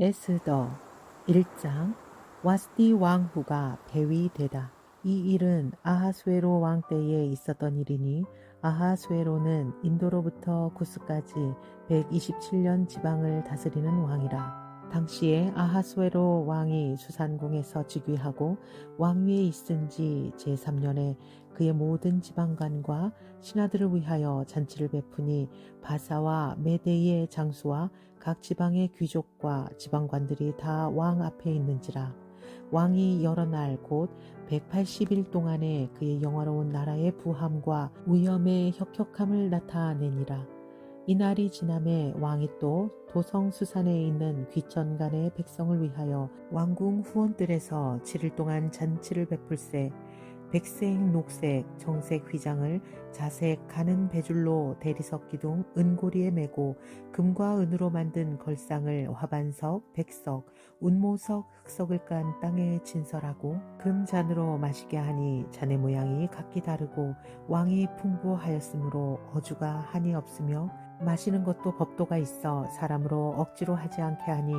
에스더 1장. 와스디 왕후가 폐위되다. 이 일은 아하수에로 왕 때에 있었던 일이니 아하수에로는 인도로부터 구스까지 127년 지방을 다스리는 왕이라. 당시에 아하수에로 왕이 수산궁에서 즉위하고 왕위에 있은 지 제3년에 그의 모든 지방관과 신하들을 위하여 잔치를 베푸니 바사와 메대의 장수와 각 지방의 귀족과 지방관들이 다 왕 앞에 있는지라. 왕이 여러 날 곧 180일 동안에 그의 영화로운 나라의 부함과 위엄의 혁혁함을 나타내니라. 이날이 지남에 왕이 또 도성 수산에 있는 귀천간의 백성을 위하여 왕궁 후원들에서 7일 동안 잔치를 베풀세. 백색, 녹색, 정색 휘장을 자색 가는 배줄로 대리석 기둥 은고리에 메고 금과 은으로 만든 걸상을 화반석, 백석, 운모석, 흑석을 깐 땅에 진설하고 금잔으로 마시게 하니 잔의 모양이 각기 다르고 왕이 풍부하였으므로 어주가 한이 없으며 마시는 것도 법도가 있어 사람으로 억지로 하지 않게 하니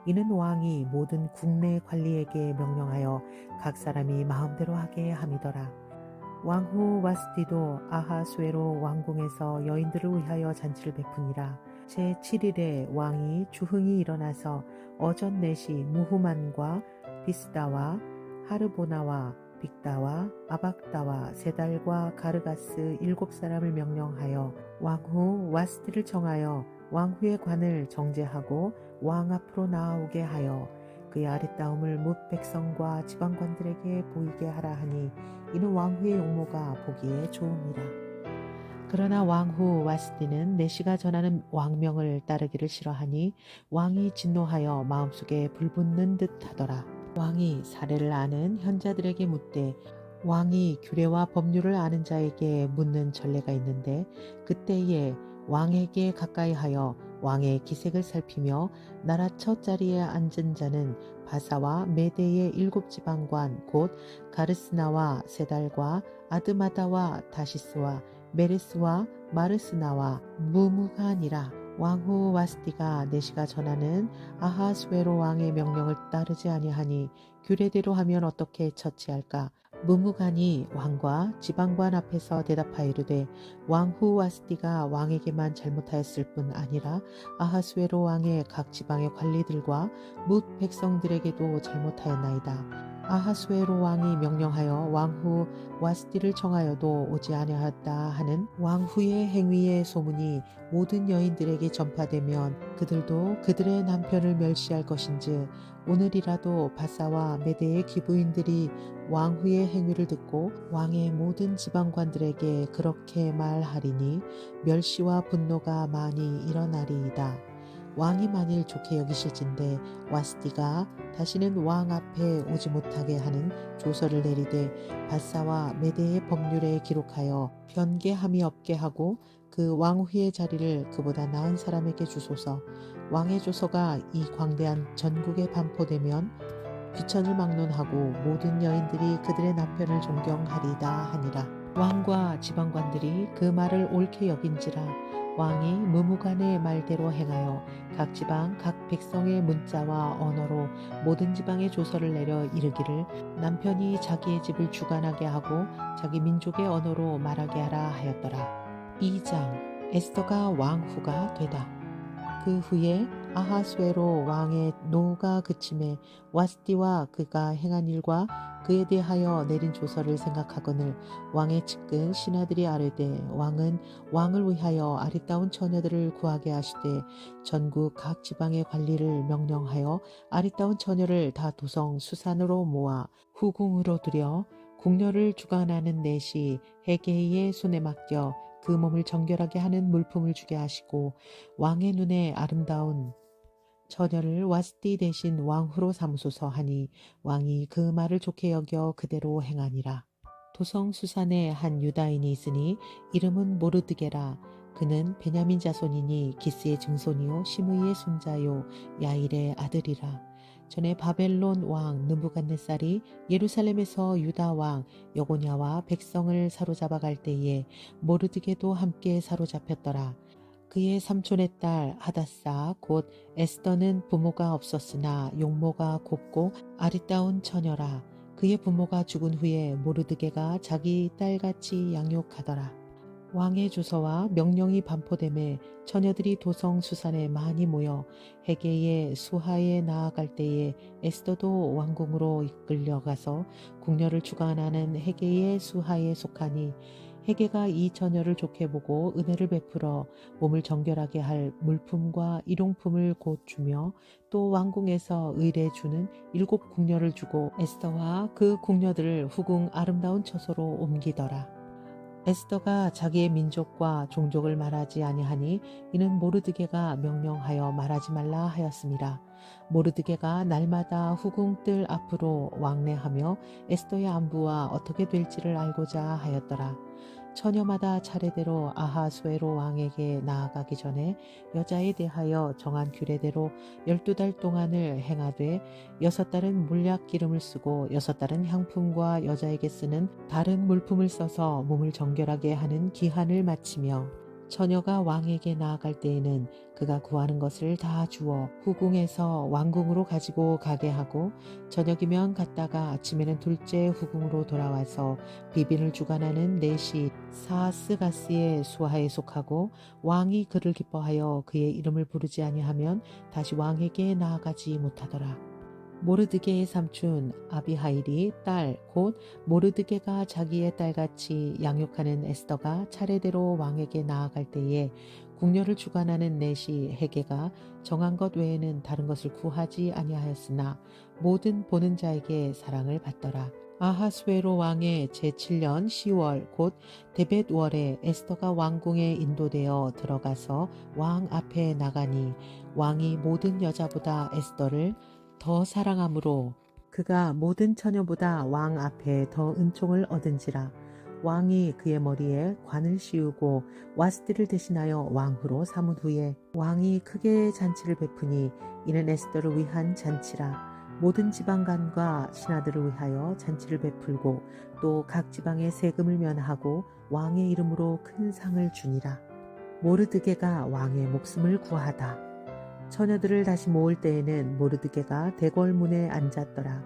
이는 왕이 모든 국내 관리에게 명령하여 각 사람이 마음대로 하게 함이더라. 왕후 와스디도 아하수에로 왕궁에서 여인들을 위하여 잔치를 베푸니라. 제7일에 왕이 주흥이 일어나서 어전 넷이 무후만과 비스다와 하르보나와 빅다와 아박다와 세달과 가르가스 7사람을 명령하여 왕후 와스디를 정하여 왕후의 관을 정제하고 왕 앞으로 나아오게 하여 그의 아리따움을 뭇 백성과 지방관들에게 보이게 하라 하니 이는 왕후의 용모가 보기에 좋음이라. 그러나 왕후 와스디는 내시가 전하는 왕명을 따르기를 싫어하니 왕이 진노하여 마음속에 불붙는 듯 하더라. 왕이 사례를 아는 현자들에게 묻되 왕이 규례와 법률을 아는 자에게 묻는 전례가 있는데 그때에 왕에게 가까이 하여 왕의 기색을 살피며 나라 첫 자리에 앉은 자는 바사와 메대의 7지방관 곧 가르스나와 세달과 아드마다와 다시스와 메레스와 마르스나와 무무간이라. 왕후 와스디가 내시가 전하는 아하수에로 왕의 명령을 따르지 아니하니 규례대로 하면 어떻게 처치할까? 무무간이 왕과 지방관 앞에서 대답하여 이르되 왕후 와스디가 왕에게만 잘못하였을 뿐 아니라 아하수에로 왕의 각 지방의 관리들과 뭇 백성들에게도 잘못하였나이다. 아하수에로 왕이 명령하여 왕후 와스디를 청하여도 오지 아니하였다 하는 왕후의 행위의 소문이 모든 여인들에게 전파되면 그들도 그들의 남편을 멸시할 것인즉 오늘이라도 바사와 메대의 기부인들이 왕후의 행위를 듣고 왕의 모든 지방관들에게 그렇게 말하리니 멸시와 분노가 많이 일어나리이다. 왕이 만일 좋게 여기실진데 와스디가 다시는 왕 앞에 오지 못하게 하는 조서를 내리되 바사와 메대의 법률에 기록하여 변개함이 없게 하고 그 왕후의 자리를 그보다 나은 사람에게 주소서. 왕의 조서가 이 광대한 전국에 반포되면 귀천을 막론하고 모든 여인들이 그들의 남편을 존경하리다 하니라. 왕과 지방관들이 그 말을 옳게 여긴지라. 왕이 무무간의 말대로 행하여 각 지방 각 백성의 문자와 언어로 모든 지방의 조서를 내려 이르기를 남편이 자기의 집을 주관하게 하고 자기 민족의 언어로 말하게 하라 하였더라. 2장. 에스더가 왕후가 되다. 그 후에 아하수에로 왕의 노가 그침에 와스디와 그가 행한 일과 그에 대하여 내린 조서를 생각하거늘 왕의 측근 신하들이 아뢰되 왕은 왕을 위하여 아리따운 처녀들을 구하게 하시되 전국 각 지방의 관리를 명령하여 아리따운 처녀를 다 도성 수산으로 모아 후궁으로 들여 궁녀를 주관하는 넷이 헤게이의 손에 맡겨 그 몸을 정결하게 하는 물품을 주게 하시고 왕의 눈에 아름다운 처녀를 와스디 대신 왕후로 삼으소서 하니 왕이 그 말을 좋게 여겨 그대로 행하니라. 도성 수산에 한 유다인이 있으니 이름은 모르드게라. 그는 베냐민 자손이니 기스의 증손이요 시므이의 손자요 야일의 아들이라. 전에 바벨론 왕 느부갓네살이 예루살렘에서 유다 왕 여고냐와 백성을 사로잡아 갈 때에 모르드게도 함께 사로잡혔더라. 그의 삼촌의 딸 하다사 곧 에스더는 부모가 없었으나 용모가 곱고 아리따운 처녀라. 그의 부모가 죽은 후에 모르드게가 자기 딸같이 양육하더라. 왕의 주서와 명령이 반포됨에 처녀들이 도성 수산에 많이 모여 헤게의 수하에 나아갈 때에 에스더도 왕궁으로 이끌려가서 궁녀를 주관하는 헤게의 수하에 속하니 헤게가 이 처녀를 좋게 보고 은혜를 베풀어 몸을 정결하게 할 물품과 일용품을 곧 주며 또 왕궁에서 의뢰 주는 7 궁녀를 주고 에스더와 그 궁녀들을 후궁 아름다운 처소로 옮기더라. 에스더가 자기의 민족과 종족을 말하지 아니하니 이는 모르드게가 명령하여 말하지 말라 하였습니다. 모르드게가 날마다 후궁 뜰 앞으로 왕래하며 에스더의 안부와 어떻게 될지를 알고자 하였더라. 처녀마다 차례대로 아하수에로 왕에게 나아가기 전에 여자에 대하여 정한 규례대로 12달 동안을 행하되 6달은 물약 기름을 쓰고 6달은 향품과 여자에게 쓰는 다른 물품을 써서 몸을 정결하게 하는 기한을 마치며 처녀가 왕에게 나아갈 때에는 그가 구하는 것을 다 주어 후궁에서 왕궁으로 가지고 가게 하고 저녁이면 갔다가 아침에는 둘째 후궁으로 돌아와서 비빈을 주관하는 넷이 사스가스의 수하에 속하고 왕이 그를 기뻐하여 그의 이름을 부르지 아니하면 다시 왕에게 나아가지 못하더라. 모르드게의 삼촌 아비하일이 딸 곧 모르드게가 자기의 딸같이 양육하는 에스더가 차례대로 왕에게 나아갈 때에 궁녀를 주관하는 넷이 헤게가 정한 것 외에는 다른 것을 구하지 아니하였으나 모든 보는 자에게 사랑을 받더라. 아하수에로 왕의 제7년 10월 곧 데벳월에 에스더가 왕궁에 인도되어 들어가서 왕 앞에 나가니 왕이 모든 여자보다 에스더를 더 사랑하므로 그가 모든 처녀보다 왕 앞에 더 은총을 얻은지라. 왕이 그의 머리에 관을 씌우고 와스티를 대신하여 왕후로 삼은 후에 왕이 크게 잔치를 베푸니 이는 에스더를 위한 잔치라. 모든 지방간과 신하들을 위하여 잔치를 베풀고 또 각 지방의 세금을 면하고 왕의 이름으로 큰 상을 주니라. 모르드게가 왕의 목숨을 구하다. 처녀들을 다시 모을 때에는 모르드게가 대궐문에 앉았더라.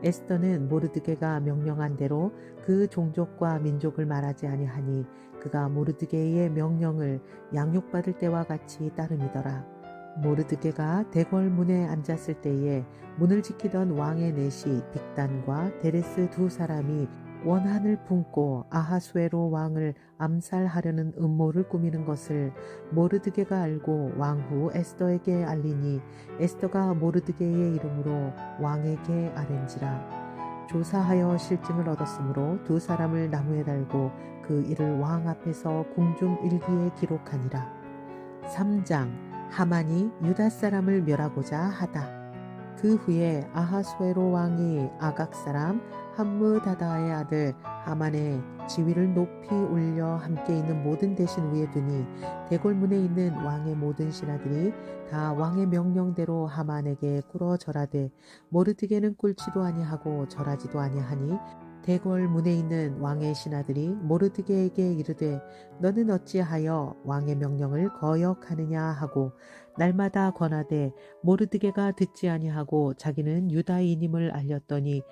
에스더는 모르드게가 명령한 대로 그 종족과 민족을 말하지 아니하니 그가 모르드게의 명령을 양육받을 때와 같이 따름이더라. 모르드게가 대궐문에 앉았을 때에 문을 지키던 왕의 넷이 빅단과 데레스 2사람이 원한을 품고 아하수에로 왕을 암살하려는 음모를 꾸미는 것을 모르드게가 알고 왕후 에스더에게 알리니 에스더가 모르드게의 이름으로 왕에게 아랜지라. 조사하여 실증을 얻었으므로 2사람을 나무에 달고 그 일을 왕 앞에서 궁중 일기에 기록하니라. 3장 하만이 유다 사람을 멸하고자 하다. 그 후에 아하수에로 왕이 아각 사람 함므다다의 아들 하만의 지위를 높이 올려 함께 있는 모든 대신 위에 두니 대궐문에 있는 왕의 모든 신하들이 다 왕의 명령대로 하만에게 꿇어 절하되 모르드게는 꿇지도 아니하고 절하지도 아니하니 대궐문에 있는 왕의 신하들이 모르드게에게 이르되 너는 어찌하여 왕의 명령을 거역하느냐 하고 날마다 권하되 모르드게가 듣지 아니하고 자기는 유다인임을 알렸더니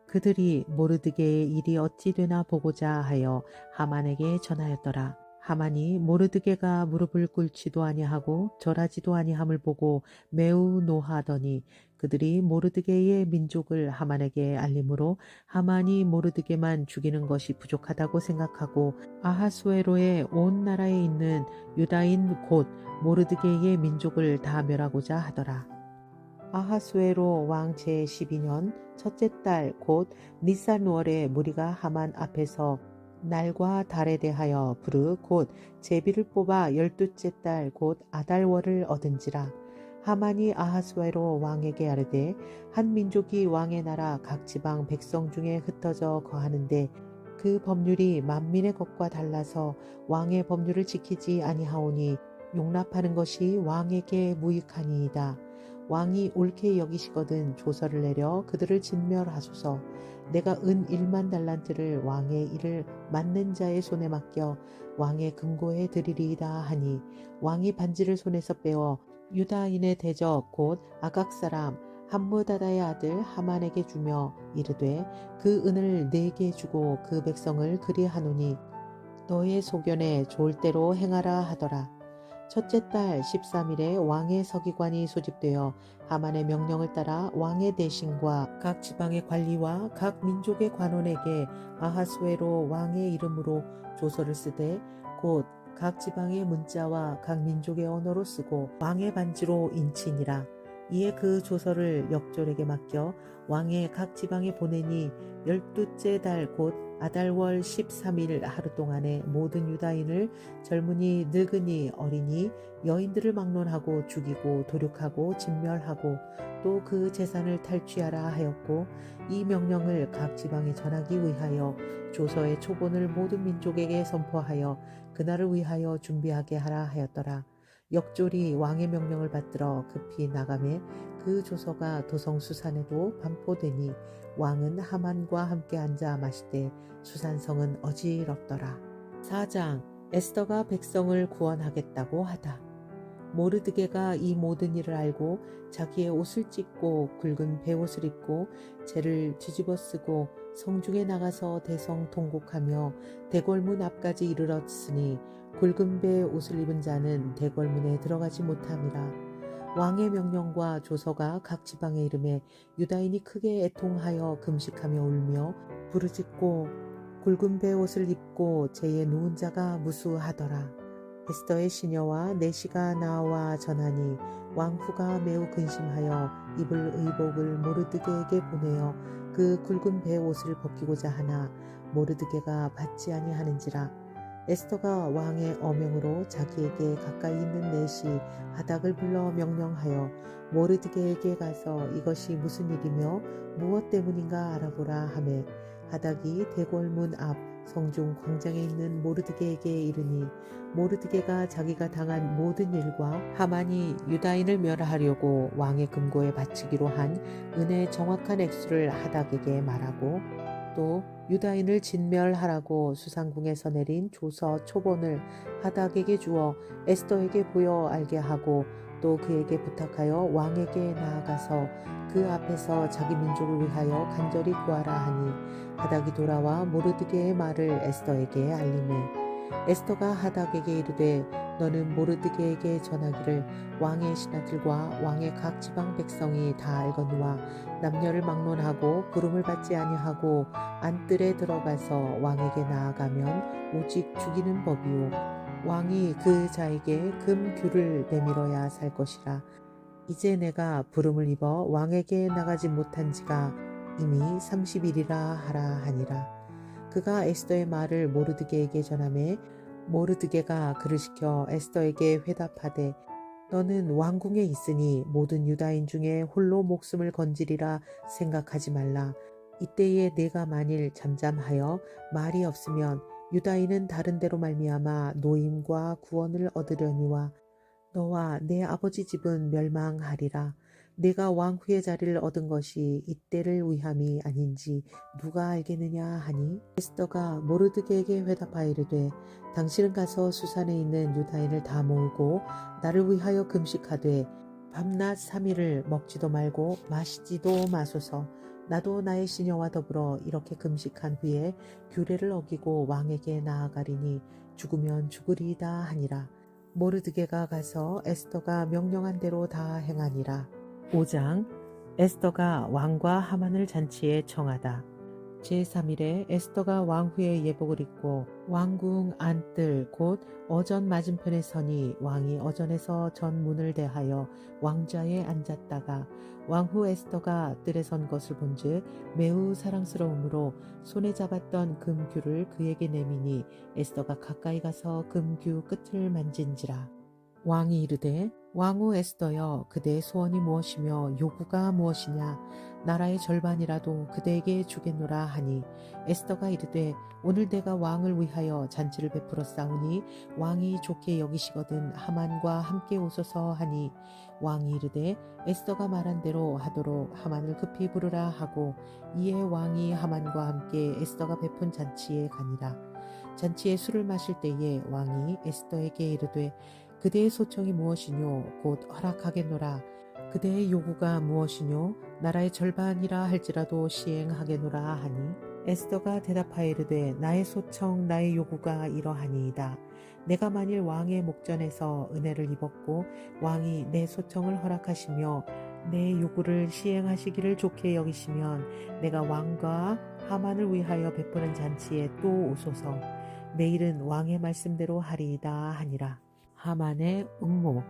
그들이 모르드게의 일이 어찌 되나 보고자 하여 하만에게 전하였더라. 하만이 모르드게가 무릎을 꿇지도 아니하고 절하지도 아니함을 보고 매우 노하더니 그들이 모르드게의 민족을 하만에게 알림으로 하만이 모르드게만 죽이는 것이 부족하다고 생각하고 아하수에로의 온 나라에 있는 유다인 곧 모르드게의 민족을 다 멸하고자 하더라. 아하수에로 왕 제12년 첫째 달 곧 니산월에 무리가 하만 앞에서 날과 달에 대하여 부르 곧 제비를 뽑아 12째 달 곧 아달월을 얻은지라. 하만이 아하수에로 왕에게 아르되 한 민족이 왕의 나라 각 지방 백성 중에 흩어져 거하는데 그 법률이 만민의 것과 달라서 왕의 법률을 지키지 아니하오니 용납하는 것이 왕에게 무익하니이다. 왕이 옳게 여기시거든 조서를 내려 그들을 진멸하소서. 내가 은 1만 달란트를 왕의 일을 맡는 자의 손에 맡겨 왕의 금고에 드리리이다 하니 왕이 반지를 손에서 빼어 유다인의 대적 곧 아각 사람 함므다다의 아들 하만에게 주며 이르되 그 은을 내게 주고 그 백성을 그리하노니 너의 소견에 좋을 대로 행하라 하더라. 첫째 달 13일에 왕의 서기관이 소집되어 하만의 명령을 따라 왕의 대신과 각 지방의 관리와 각 민족의 관원에게 아하수에로 왕의 이름으로 조서를 쓰되 곧 각 지방의 문자와 각 민족의 언어로 쓰고 왕의 반지로 인치니라. 이에 그 조서를 역졸에게 맡겨 왕의 각 지방에 보내니 12째 달 곧 아달월 13일 하루 동안에 모든 유다인을 젊은이 늙은이 어린이 여인들을 막론하고 죽이고 도륙하고 진멸하고 또 그 재산을 탈취하라 하였고 이 명령을 각 지방에 전하기 위하여 조서의 초본을 모든 민족에게 선포하여 그날을 위하여 준비하게 하라 하였더라. 역졸이 왕의 명령을 받들어 급히 나가매 그 조서가 도성 수산에도 반포되니 왕은 하만과 함께 앉아 마시되 수산성은 어지럽더라. 4장 에스더가 백성을 구원하겠다고 하다. 모르드게가 이 모든 일을 알고 자기의 옷을 찢고 굵은 베옷을 입고 재를 뒤집어 쓰고 성중에 나가서 대성 통곡하며 대궐문 앞까지 이르렀으니 굵은 베옷을 입은 자는 대궐문에 들어가지 못함이라. 왕의 명령과 조서가 각 지방에 이름에 유다인이 크게 애통하여 금식하며 울며 부르짖고 굵은 베옷을 입고 재에 누운 자가 무수하더라. 에스더의 시녀와 내시가 나와 전하니 왕후가 매우 근심하여 입을 의복을 모르드게에게 보내어 그 굵은 베옷을 벗기고자 하나 모르드게가 받지 아니하는지라. 에스더가 왕의 어명으로 자기에게 가까이 있는 내시 하닥을 불러 명령하여 모르드게에게 가서 이것이 무슨 일이며 무엇 때문인가 알아보라 하매 하닥이 대궐문 앞 성중 광장에 있는 모르드게에게 이르니 모르드게가 자기가 당한 모든 일과 하만이 유다인을 멸하려고 왕의 금고에 바치기로 한 은의 정확한 액수를 하닥에게 말하고 또 유다인을 진멸하라고 수상궁에서 내린 조서 초본을 하닥에게 주어 에스더에게 보여 알게 하고 또 그에게 부탁하여 왕에게 나아가서 그 앞에서 자기 민족을 위하여 간절히 구하라 하니 하닥이 돌아와 모르드게의 말을 에스더에게 알리매 에스더가 하닥에게 이르되 너는 모르드게에게 전하기를 왕의 신하들과 왕의 각 지방 백성이 다 알거니와 남녀를 막론하고 부름을 받지 아니하고 안뜰에 들어가서 왕에게 나아가면 오직 죽이는 법이요 왕이 그 자에게 금규를 내밀어야 살 것이라. 이제 내가 부름을 입어 왕에게 나가지 못한 지가 이미 30일이라 하라 하니라. 그가 에스더의 말을 모르드게에게 전하매 모르드게가 그를 시켜 에스더에게 회답하되 너는 왕궁에 있으니 모든 유다인 중에 홀로 목숨을 건지리라 생각하지 말라. 이때에 내가 만일 잠잠하여 말이 없으면 유다인은 다른 데로 말미암아 노임과 구원을 얻으려니와 너와 내 아버지 집은 멸망하리라. 내가 왕후의 자리를 얻은 것이 이때를 위함이 아닌지 누가 알겠느냐 하니 에스더가 모르드게에게 회답하이르되 당신은 가서 수산에 있는 유다인을 다 모으고 나를 위하여 금식하되 밤낮 3일을 먹지도 말고 마시지도 마소서. 나도 나의 시녀와 더불어 이렇게 금식한 후에 규례를 어기고 왕에게 나아가리니 죽으면 죽으리이다 하니라. 모르드게가 가서 에스더가 명령한 대로 다 행하니라. 5장 에스더가 왕과 하만을 잔치에 청하다. 제3일에 에스더가 왕후의 예복을 입고 왕궁 안뜰 곧 어전 맞은편에 서니 왕이 어전에서 전문을 대하여 왕좌에 앉았다가 왕후 에스더가 뜰에 선 것을 본즉 매우 사랑스러우므로 손에 잡았던 금규를 그에게 내미니 에스더가 가까이 가서 금규 끝을 만진지라. 왕이 이르되 왕후 에스더여, 그대의 소원이 무엇이며 요구가 무엇이냐? 나라의 절반이라도 그대에게 주겠노라 하니, 에스더가 이르되, 오늘 내가 왕을 위하여 잔치를 베풀어 싸우니 왕이 좋게 여기시거든 하만과 함께 오소서 하니, 왕이 이르되 에스더가 말한 대로 하도록 하만을 급히 부르라 하고, 이에 왕이 하만과 함께 에스더가 베푼 잔치에 가니라. 잔치에 술을 마실 때에 왕이 에스더에게 이르되, 그대의 소청이 무엇이뇨? 곧 허락하겠노라. 그대의 요구가 무엇이뇨? 나라의 절반이라 할지라도 시행하겠노라 하니, 에스더가 대답하여 이르되, 나의 소청 나의 요구가 이러하니이다. 내가 만일 왕의 목전에서 은혜를 입었고 왕이 내 소청을 허락하시며 내 요구를 시행하시기를 좋게 여기시면 내가 왕과 하만을 위하여 베푸는 잔치에 또 오소서. 내일은 왕의 말씀대로 하리이다 하니라. 하만의 응모.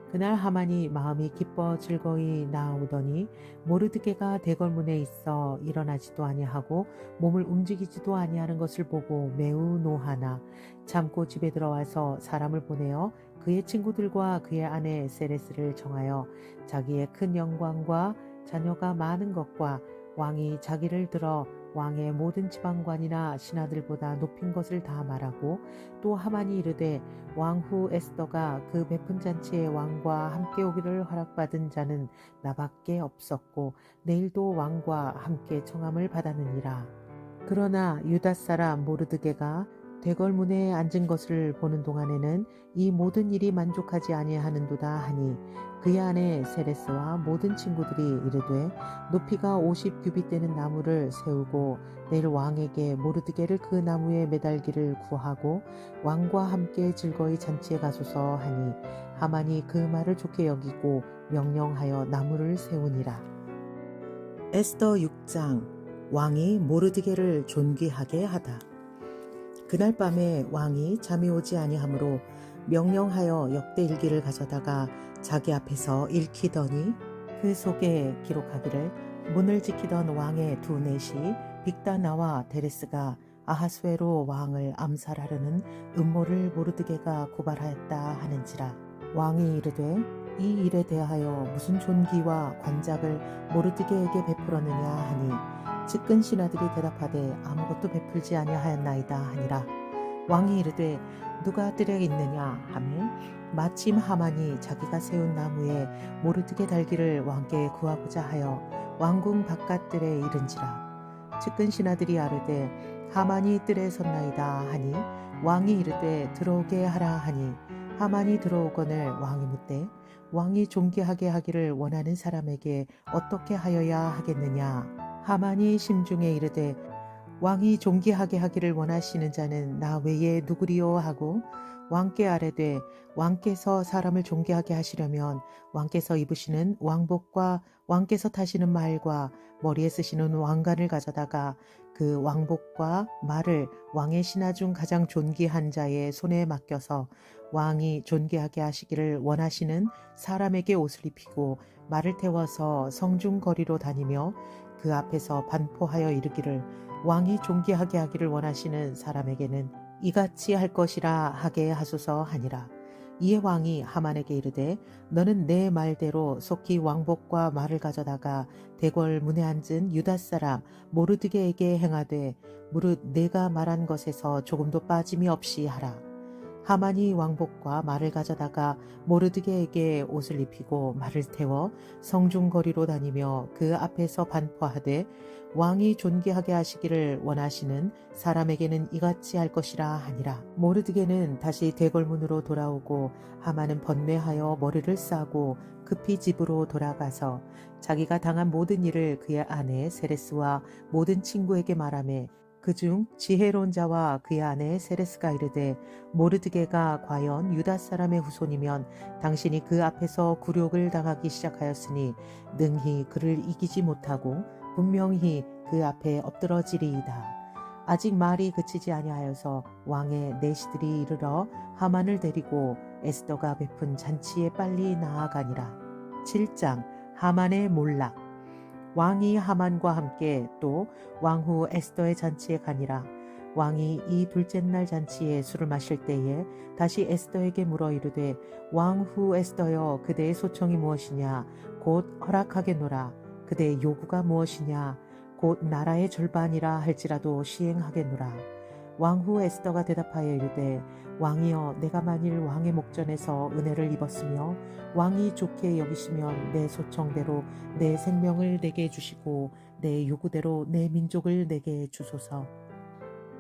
그날 하만이 마음이 기뻐 즐거이 나아오더니 모르드게가 대궐문에 있어 일어나지도 아니하고 몸을 움직이지도 아니하는 것을 보고 매우 노하나 참고 집에 들어와서 사람을 보내어 그의 친구들과 그의 아내 세레스를 정하여 자기의 큰 영광과 자녀가 많은 것과 왕이 자기를 들어 왕의 모든 지방관이나 신하들보다 높인 것을 다 말하고, 또 하만이 이르되 왕후 에스더가 그 베푼 잔치에 왕과 함께 오기를 허락받은 자는 나밖에 없었고 내일도 왕과 함께 청함을 받았느니라. 그러나 유다 사람 모르드게가 대궐문에 앉은 것을 보는 동안에는 이 모든 일이 만족하지 아니하는도다 하니, 그의 아내 세레스와 모든 친구들이 이르되 높이가 50규빗 되는 나무를 세우고 내일 왕에게 모르드게를 그 나무에 매달기를 구하고 왕과 함께 즐거이 잔치에 가소서 하니, 하만이 그 말을 좋게 여기고 명령하여 나무를 세우니라. 에스더 6장. 왕이 모르드게를 존귀하게 하다. 그날 밤에 왕이 잠이 오지 아니하므로 명령하여 역대 일기를 가져다가 자기 앞에서 읽히더니, 그 속에 기록하기를 문을 지키던 왕의 두 넷이 빅다나와 데레스가 아하스웨로 왕을 암살하려는 음모를 모르드게가 고발하였다 하는지라. 왕이 이르되 이 일에 대하여 무슨 존귀와 관작을 모르드게에게 베풀었느냐 하니, 측근 신하들이 대답하되 아무것도 베풀지 아니하였나이다 하니라. 왕이 이르되 누가 뜰에 있느냐 하며 마침 하만이 자기가 세운 나무에 모르드게 달기를 왕께 구하고자 하여 왕궁 바깥뜰에 이른지라. 측근 신하들이 아르되 하만이 뜰에 섰나이다 하니, 왕이 이르되 들어오게 하라 하니, 하만이 들어오거늘 왕이 묻되 왕이 존귀하게 하기를 원하는 사람에게 어떻게 하여야 하겠느냐. 하만이 심중에 이르되 왕이 존귀하게 하기를 원하시는 자는 나 외에 누구리요 하고, 왕께 아뢰되 왕께서 사람을 존귀하게 하시려면 왕께서 입으시는 왕복과 왕께서 타시는 말과 머리에 쓰시는 왕관을 가져다가 그 왕복과 말을 왕의 신하 중 가장 존귀한 자의 손에 맡겨서 왕이 존귀하게 하시기를 원하시는 사람에게 옷을 입히고 말을 태워서 성중 거리로 다니며 그 앞에서 반포하여 이르기를 왕이 존귀하게 하기를 원하시는 사람에게는 이같이 할 것이라 하게 하소서 하니라. 이에 왕이 하만에게 이르되 너는 내 말대로 속히 왕복과 말을 가져다가 대궐 문에 앉은 유다 사람 모르드게에게 행하되 무릇 내가 말한 것에서 조금도 빠짐이 없이 하라. 하만이 왕복과 말을 가져다가 모르드게에게 옷을 입히고 말을 태워 성중거리로 다니며 그 앞에서 반포하되 왕이 존귀하게 하시기를 원하시는 사람에게는 이같이 할 것이라 하니라. 모르드게는 다시 대궐문으로 돌아오고 하만은 번뇌하여 머리를 싸고 급히 집으로 돌아가서 자기가 당한 모든 일을 그의 아내 세레스와 모든 친구에게 말하며, 그중 지혜로운 자와 그의 아내 세레스가 이르되 모르드게가 과연 유다 사람의 후손이면 당신이 그 앞에서 굴욕을 당하기 시작하였으니 능히 그를 이기지 못하고 분명히 그 앞에 엎드러지리이다. 아직 말이 그치지 아니하여서 왕의 내시들이 이르러 하만을 데리고 에스더가 베푼 잔치에 빨리 나아가니라. 7장. 하만의 몰락. 왕이 하만과 함께 또 왕후 에스더의 잔치에 가니라. 왕이 이 둘째 날 잔치에 술을 마실 때에 다시 에스더에게 물어 이르되 왕후 에스더여 그대의 소청이 무엇이냐 곧 허락하겠노라. 그대의 요구가 무엇이냐 곧 나라의 절반이라 할지라도 시행하겠노라. 왕후 에스더가 대답하여 이르되 왕이여 내가 만일 왕의 목전에서 은혜를 입었으며 왕이 좋게 여기시면 내 소청대로 내 생명을 내게 주시고 내 요구대로 내 민족을 내게 주소서.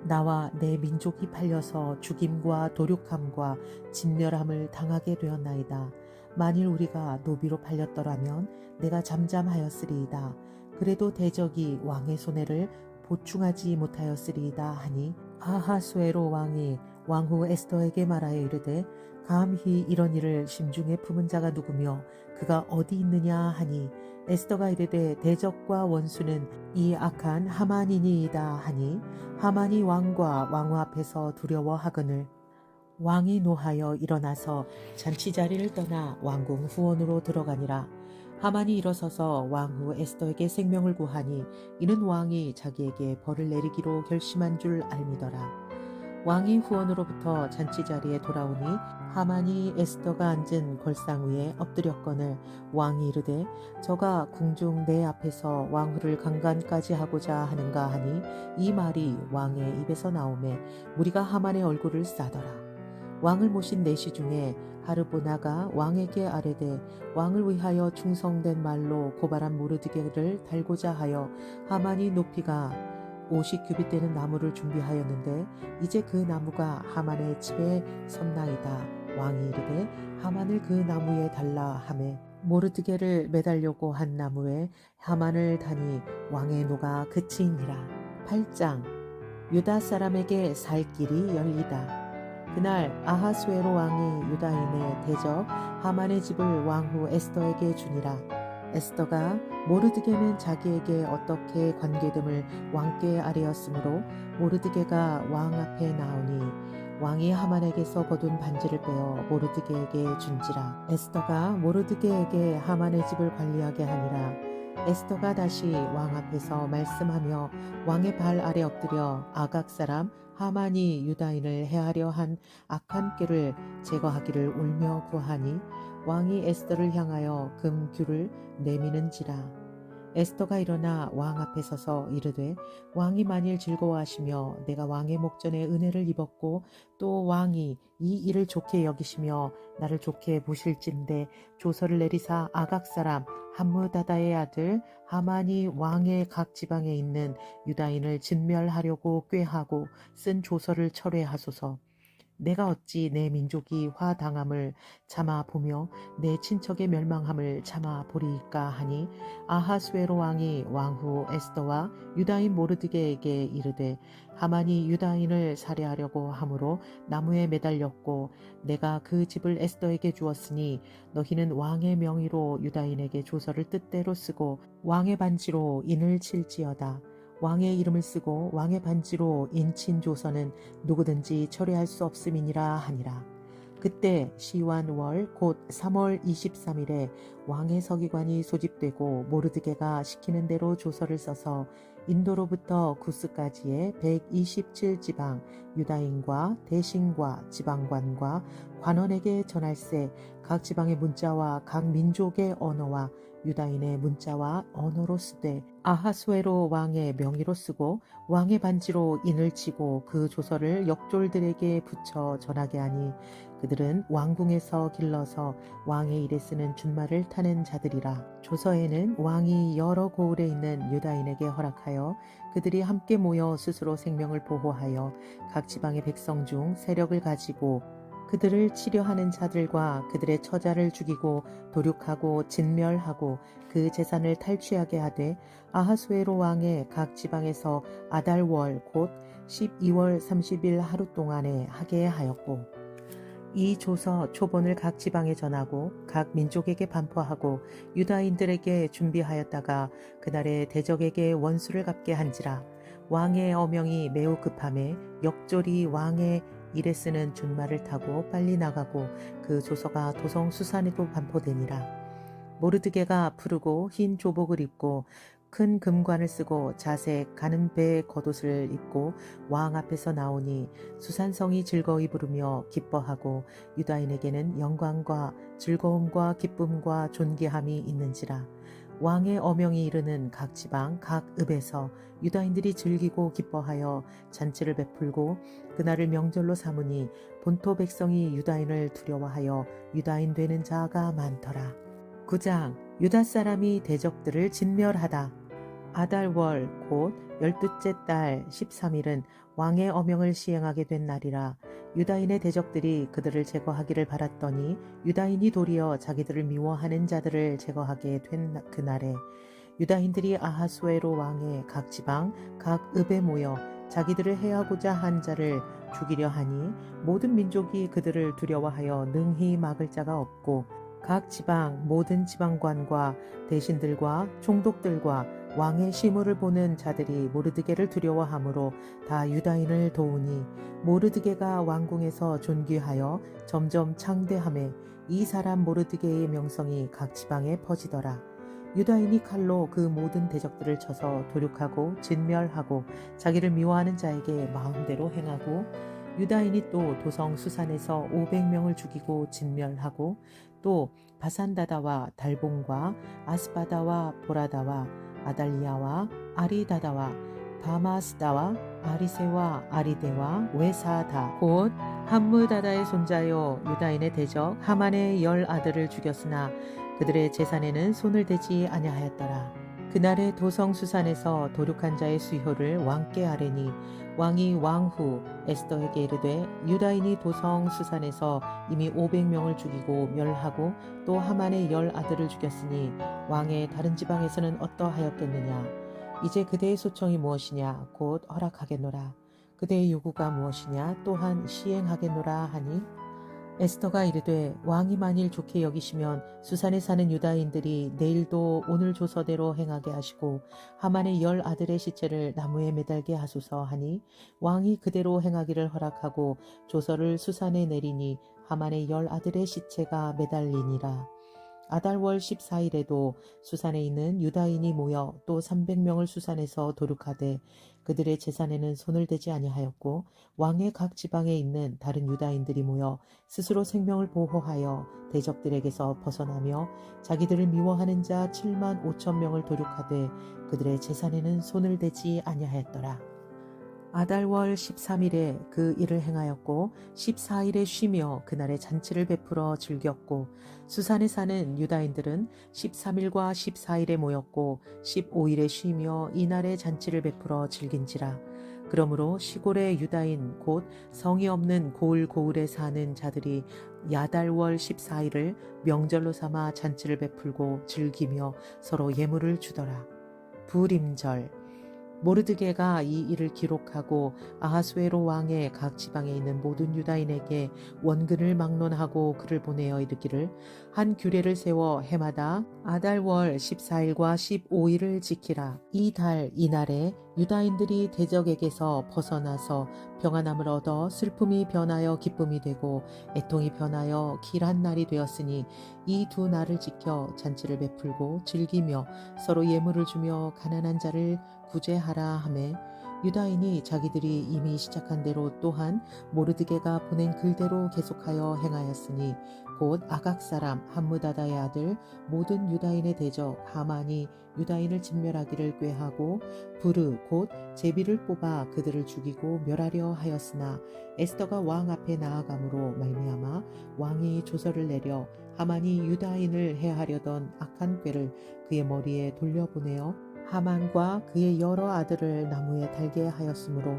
나와 내 민족이 팔려서 죽임과 도륙함과 진멸함을 당하게 되었나이다. 만일 우리가 노비로 팔렸더라면 내가 잠잠하였으리이다. 그래도 대적이 왕의 손해를 보충하지 못하였으리이다 하니 아하수에로 왕이 왕후 에스더에게 말하여 이르되 감히 이런 일을 심중에 품은 자가 누구며 그가 어디 있느냐 하니 에스더가 이르되 대적과 원수는 이 악한 하만이니이다 하니 하만이 왕과 왕후 앞에서 두려워하거늘 왕이 노하여 일어나서 잔치 자리를 떠나 왕궁 후원으로 들어가니라. 하만이 일어서서 왕후 에스더에게 생명을 구하니 이는 왕이 자기에게 벌을 내리기로 결심한 줄 알미더라. 왕이 후원으로부터 잔치 자리에 돌아오니 하만이 에스더가 앉은 걸상 위에 엎드렸거늘 왕이 이르되 저가 궁중 내 앞에서 왕후를 강간까지 하고자 하는가 하니 이 말이 왕의 입에서 나오매 무리가 하만의 얼굴을 싸더라. 왕을 모신 내시 중에 하르보나가 왕에게 아뢰되 왕을 위하여 충성된 말로 고발한 모르드게를 달고자 하여 하만이 높이가 50규빗 되는 나무를 준비하였는데 이제 그 나무가 하만의 집에 섰나이다. 왕이 이르되 하만을 그 나무에 달라 하매 모르드게를 매달려고 한 나무에 하만을 다니 왕의 노가 그치니라. 8장 유다 사람에게 살 길이 열리다. 그날 아하수에로 왕이 유다인의 대적 하만의 집을 왕후 에스더에게 주니라. 에스더가 모르드게는 자기에게 어떻게 관계됨을 왕께 아뢰었으므로 모르드게가 왕 앞에 나오니 왕이 하만에게서 거둔 반지를 빼어 모르드게에게 준지라. 에스더가 모르드게에게 하만의 집을 관리하게 하니라. 에스더가 다시 왕 앞에서 말씀하며 왕의 발 아래 엎드려 아각 사람 하만이 유다인을 해하려 한 악한 꾀를 제거하기를 울며 구하니 왕이 에스더를 향하여 금규를 내미는지라. 에스더가 일어나 왕 앞에 서서 이르되 왕이 만일 즐거워하시며 내가 왕의 목전에 은혜를 입었고 또 왕이 이 일을 좋게 여기시며 나를 좋게 보실진대 조서를 내리사 아각 사람 함므다다의 아들 하만이 왕의 각 지방에 있는 유다인을 진멸하려고 꾀하고 쓴 조서를 철회하소서. 내가 어찌 내 민족이 화당함을 참아 보며 내 친척의 멸망함을 참아 보리이까 하니 아하수에로 왕이 왕후 에스더와 유다인 모르드게에게 이르되 하만이 유다인을 살해하려고 함으로 나무에 매달렸고 내가 그 집을 에스더에게 주었으니 너희는 왕의 명의로 유다인에게 조서를 뜻대로 쓰고 왕의 반지로 인을 칠지어다. 왕의 이름을 쓰고 왕의 반지로 인친 조서는 누구든지 철회할 수 없음이니라 하니라. 그때 시완월 곧 3월 23일에 왕의 서기관이 소집되고 모르드게가 시키는 대로 조서를 써서 인도로부터 구스까지의 127지방 유다인과 대신과 지방관과 관원에게 전할세 각 지방의 문자와 각 민족의 언어와 유다인의 문자와 언어로 쓰되 아하수에로 왕의 명의로 쓰고 왕의 반지로 인을 치고 그 조서를 역졸들에게 붙여 전하게 하니 그들은 왕궁에서 길러서 왕의 일에 쓰는 준말을 타는 자들이라. 조서에는 왕이 여러 고을에 있는 유다인에게 허락하여 그들이 함께 모여 스스로 생명을 보호하여 각 지방의 백성 중 세력을 가지고 그들을 치려하는 자들과 그들의 처자를 죽이고 도륙하고 진멸하고 그 재산을 탈취하게 하되 아하수에로 왕의 각 지방에서 아달월 곧 12월 30일 하루 동안에 하게 하였고 이 조서 초본을 각 지방에 전하고 각 민족에게 반포하고 유다인들에게 준비하였다가 그날에 대적에게 원수를 갚게 한지라. 왕의 어명이 매우 급함에 역졸이 왕의 일에 쓰는 준말을 타고 빨리 나가고 그 조서가 도성 수산에도 반포되니라. 모르드게가 푸르고 흰 조복을 입고 큰 금관을 쓰고 자색 가는 배 겉옷을 입고 왕 앞에서 나오니 수산성이 즐거이 부르며 기뻐하고 유다인에게는 영광과 즐거움과 기쁨과 존귀함이 있는지라. 왕의 어명이 이르는 각 지방 각 읍에서 유다인들이 즐기고 기뻐하여 잔치를 베풀고 그날을 명절로 삼으니 본토 백성이 유다인을 두려워하여 유다인 되는 자가 많더라. 9장 유다 사람이 대적들을 진멸하다. 아달월 곧 12째 달 13일은 왕의 어명을 시행하게 된 날이라. 유다인의 대적들이 그들을 제거하기를 바랐더니 유다인이 도리어 자기들을 미워하는 자들을 제거하게 된 그날에 유다인들이 아하수에로 왕의 각 지방 각 읍에 모여 자기들을 해하고자 한 자를 죽이려 하니 모든 민족이 그들을 두려워하여 능히 막을 자가 없고 각 지방 모든 지방관과 대신들과 총독들과 왕의 시무를 보는 자들이 모르드게를 두려워하므로 다 유다인을 도우니 모르드게가 왕궁에서 존귀하여 점점 창대하매 이 사람 모르드게의 명성이 각 지방에 퍼지더라. 유다인이 칼로 그 모든 대적들을 쳐서 도륙하고 진멸하고 자기를 미워하는 자에게 마음대로 행하고 유다인이 또 도성 수산에서 500명을 죽이고 진멸하고 또 바산다다와 달봉과 아스바다와 보라다와 아달리아와 아리다다와 바마스다와 아리세와 아리데와 외사다 곧 함무다다의 손자요 유다인의 대적 하만의 10 아들을 죽였으나 그들의 재산에는 손을 대지 아니하였더라. 그날의 도성 수산에서 도륙한 자의 수효를 왕께 아뢰니 왕이 왕후 에스더에게 이르되 유다인이 도성 수산에서 이미 500명을 죽이고 멸하고 또 하만의 10 아들을 죽였으니 왕의 다른 지방에서는 어떠하였겠느냐. 이제 그대의 소청이 무엇이냐 곧 허락하겠노라. 그대의 요구가 무엇이냐 또한 시행하겠노라 하니 에스더가 이르되 왕이 만일 좋게 여기시면 수산에 사는 유다인들이 내일도 오늘 조서대로 행하게 하시고 하만의 10 아들의 시체를 나무에 매달게 하소서 하니 왕이 그대로 행하기를 허락하고 조서를 수산에 내리니 하만의 10 아들의 시체가 매달리니라. 아달월 14일에도 수산에 있는 유다인이 모여 또 300명을 수산에서 도륙하되 그들의 재산에는 손을 대지 아니하였고 왕의 각 지방에 있는 다른 유다인들이 모여 스스로 생명을 보호하여 대적들에게서 벗어나며 자기들을 미워하는 자 7만 5천 명을 도륙하되 그들의 재산에는 손을 대지 아니하였더라. 아달월 13일에 그 일을 행하였고 14일에 쉬며 그날에 잔치를 베풀어 즐겼고 수산에 사는 유다인들은 13일과 14일에 모였고 15일에 쉬며 이날에 잔치를 베풀어 즐긴지라. 그러므로 시골의 유다인 곧 성이 없는 고을에 사는 자들이 야달월 14일을 명절로 삼아 잔치를 베풀고 즐기며 서로 예물을 주더라. 부림절 모르드게가 이 일을 기록하고 아하수에로 왕의 각 지방에 있는 모든 유다인에게 원근을 막론하고 그를 보내어 이르기를 한 규례를 세워 해마다 아달월 14일과 15일을 지키라. 이 달 이날에 유다인들이 대적에게서 벗어나서 평안함을 얻어 슬픔이 변하여 기쁨이 되고 애통이 변하여 길한 날이 되었으니 이 두 날을 지켜 잔치를 베풀고 즐기며 서로 예물을 주며 가난한 자를 구제하라 하매 유다인이 자기들이 이미 시작한 대로 또한 모르드게가 보낸 글대로 계속하여 행하였으니 곧 아각 사람 함무다다의 아들 모든 유다인의 대적 하만이 유다인을 진멸하기를 꾀하고 부르 곧 제비를 뽑아 그들을 죽이고 멸하려 하였으나 에스더가 왕 앞에 나아감으로 말미암아 왕이 조서를 내려 하만이 유다인을 해하려던 악한 꾀를 그의 머리에 돌려보내어 하만과 그의 여러 아들을 나무에 달게 하였으므로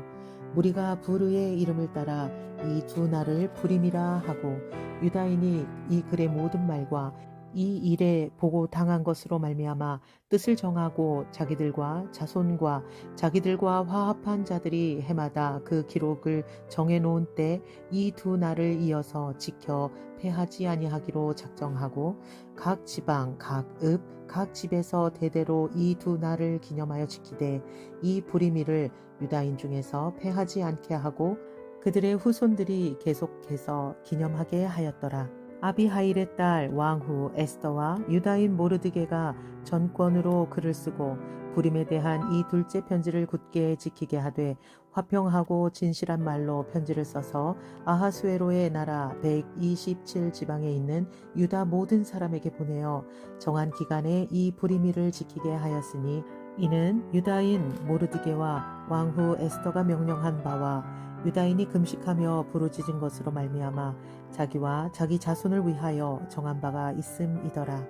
무리가 부르의 이름을 따라 이 두 날을 부림이라 하고 유다인이 이 글의 모든 말과 이 일에 보고 당한 것으로 말미암아 뜻을 정하고 자기들과 자손과 자기들과 화합한 자들이 해마다 그 기록을 정해놓은 때 이 두 날을 이어서 지켜 패하지 아니하기로 작정하고 각 지방 각 읍 각 집에서 대대로 이 두 날을 기념하여 지키되 이 부리미를 유다인 중에서 패하지 않게 하고 그들의 후손들이 계속해서 기념하게 하였더라. 아비하일의 딸 왕후 에스더와 유다인 모르드게가 전권으로 글을 쓰고 불임에 대한 이 둘째 편지를 굳게 지키게 하되 화평하고 진실한 말로 편지를 써서 아하수에로의 나라 127지방에 있는 유다 모든 사람에게 보내어 정한 기간에 이 불임일을 지키게 하였으니 이는 유다인 모르드게와 왕후 에스더가 명령한 바와 유다인이 금식하며 부르짖은 것으로 말미암아 자기와 자기 자손을 위하여 정한 바가 있음이더라.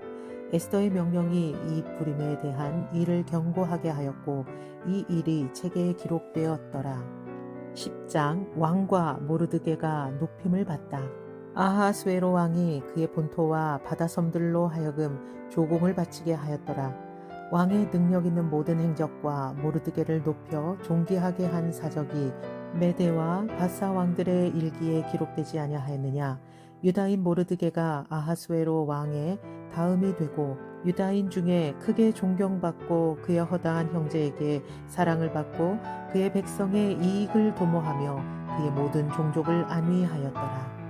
에스더의 명령이 이 불임에 대한 일을 경고하게 하였고 이 일이 책에 기록되었더라. 10장 왕과 모르드게가 높임을 받다. 아하수에로 왕이 그의 본토와 바다섬들로 하여금 조공을 바치게 하였더라. 왕의 능력 있는 모든 행적과 모르드게를 높여 존귀하게 한 사적이 메대와 바사 왕들의 일기에 기록되지 아니하였느냐. 유다인 모르드게가 아하수에로 왕의 다음이 되고 유다인 중에 크게 존경받고 그의 허다한 형제에게 사랑을 받고 그의 백성의 이익을 도모하며 그의 모든 종족을 안위하였더라.